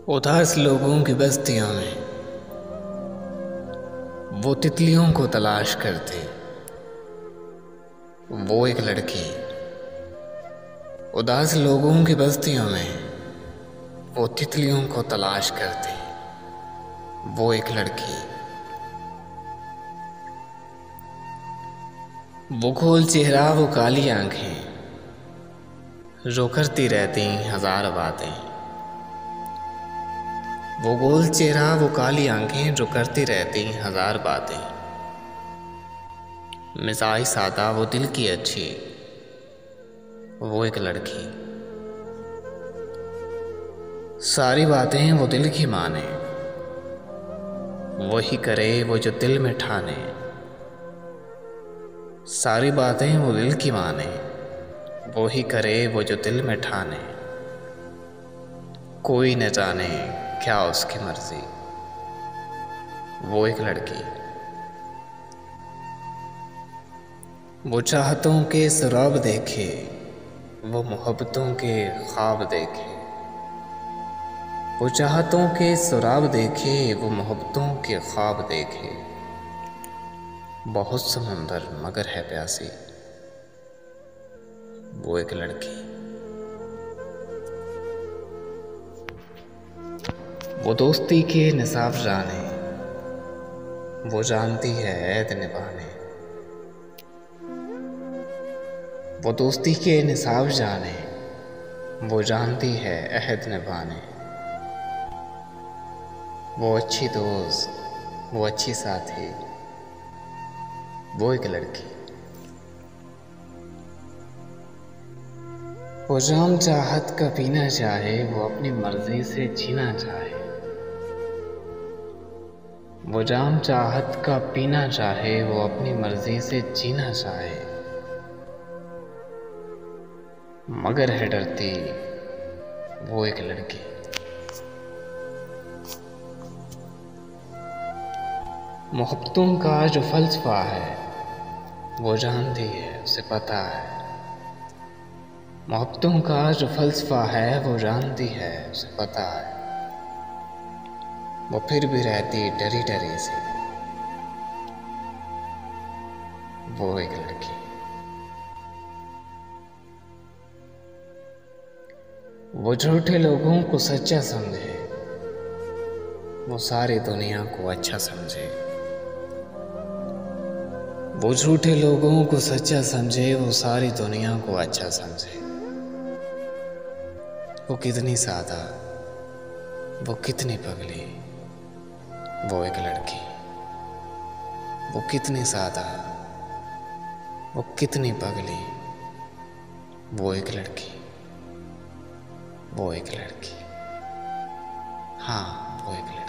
उदास लोगों की बस्तियों में वो तितलियों को तलाश करती। वो एक लड़की उदास लोगों की बस्तियों में वो तितलियों को तलाश करती। वो एक लड़की वो गोल चेहरा, वो काली आंखें, जो करती रहती हजार बातें। वो गोल चेहरा, वो काली आंखें, जो करती रहती हजार बातें। मिजाज सादा, वो दिल की अच्छी, वो एक लड़की। सारी बातें वो दिल की माने, वही करे वो जो दिल में ठाने। सारी बातें वो दिल की माने, वही करे वो जो दिल में ठाने। कोई न जाने क्या उसकी मर्जी, वो एक लड़की। वो चाहतों के सराब देखे, वो मोहब्बतों के ख्वाब देखे। वो चाहतों के सराब देखे, वो मोहब्बतों के ख्वाब देखे। बहुत समंदर मगर है प्यासी, वो एक लड़की। वो दोस्ती के निसाब जाने, वो जानती है ऐद निभाने। वो दोस्ती के निसाब जाने, वो जानती है अहद निभाने। वो अच्छी दोस्त, वो अच्छी साथी, वो एक लड़की। वो जाम चाहत का पीना चाहे, वो अपनी मर्जी से जीना चाहे। वो जाम चाहत का पीना चाहे, वो अपनी मर्जी से जीना चाहे। मगर है डरती, वो एक लड़की। मोहब्बतों का जो फलसफा है, वो जानती है, उसे पता है। मोहब्बतों का जो फलसफा है, वो जानती है, उसे पता है। वो फिर भी रहती डरी डरी सी, वो एक लड़की। वो झूठे लोगों को सच्चा समझे, वो सारी दुनिया को अच्छा समझे। वो झूठे लोगों को सच्चा समझे, वो सारी दुनिया को अच्छा समझे। वो कितनी सादा, वो कितनी पगली, वो एक लड़की। वो कितनी सादा, वो कितनी पगली, वो एक लड़की। वो एक लड़की, हाँ वो एक लड़की।